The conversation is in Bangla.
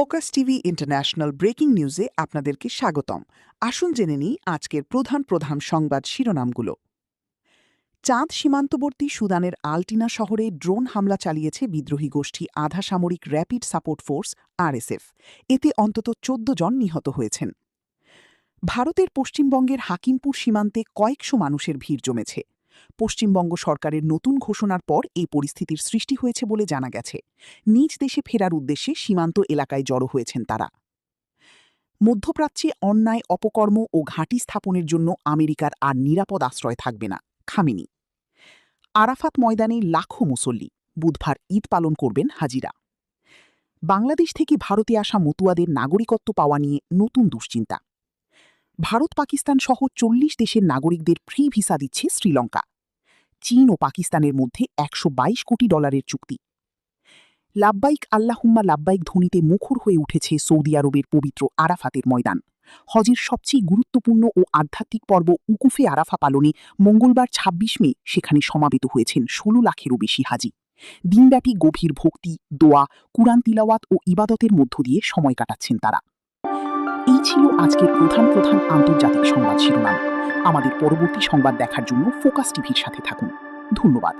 ফোকাস টিভি ইন্টারন্যাশনাল ব্রেকিং নিউজে আপনাদেরকে স্বাগতম। আসুন জেনে নিই আজকের প্রধান প্রধান সংবাদ শিরোনামগুলো। চাঁদ সীমান্তবর্তী সুদানের আলটিনা শহরে ড্রোন হামলা চালিয়েছে বিদ্রোহী গোষ্ঠী আধা সামরিক র্যাপিড সাপোর্ট ফোর্স আরএসএফ। এতে অন্তত ১৪ জন নিহত হয়েছেন। ভারতের পশ্চিমবঙ্গের হাকিমপুর সীমান্তে কয়েকশো মানুষের ভিড় জমেছে। পশ্চিমবঙ্গ সরকারের নতুন ঘোষণার পর এই পরিস্থিতির সৃষ্টি হয়েছে বলে জানা গেছে। নিজ দেশে ফেরার উদ্দেশ্যে সীমান্ত এলাকায় জড়ো হয়েছেন তারা। মধ্যপ্রাচ্যে অন্যায় অপকর্ম ও ঘাঁটি স্থাপনের জন্য আমেরিকার আর নিরাপদ আশ্রয় থাকবে না, খামেনি। আরাফাত ময়দানে লাখো মুসল্লি, বুধবার ঈদ পালন করবেন হাজিরা। বাংলাদেশ থেকে ভারতে আসা মতুয়াদের নাগরিকত্ব পাওয়া নিয়ে নতুন দুশ্চিন্তা। ভারত পাকিস্তান সহ ৪০ দেশের নাগরিকদের ফ্রি ভিসা দিচ্ছে শ্রীলঙ্কা। চীন ও পাকিস্তানের মধ্যে $১২২ কোটি চুক্তি। লাব্বাইক আল্লাহুম্মা লাব্বাইক ধ্বনিতে মুখর হয়ে উঠেছে সৌদি আরবের পবিত্র আরাফাতের ময়দান। হজের সবচেয়ে গুরুত্বপূর্ণ ও আধ্যাত্মিক পর্ব উকুফে আরাফা পালনে মঙ্গলবার ২৬ মে সেখানে সমাবেত হয়েছেন ১৬ লাখেরও বেশি হাজি। দিনব্যাপী গভীর ভক্তি, দোয়া, কুরআন তিলাওয়াত ও ইবাদতের মধ্য দিয়ে সময় কাটাচ্ছেন তারা। এই ছিল আজকের প্রধান প্রধান আন্তর্জাতিক সংবাদ শিরোনাম। আমাদের পরবর্তী সংবাদ দেখার জন্য ফোকাস টিভির সাথে থাকুন। ধন্যবাদ।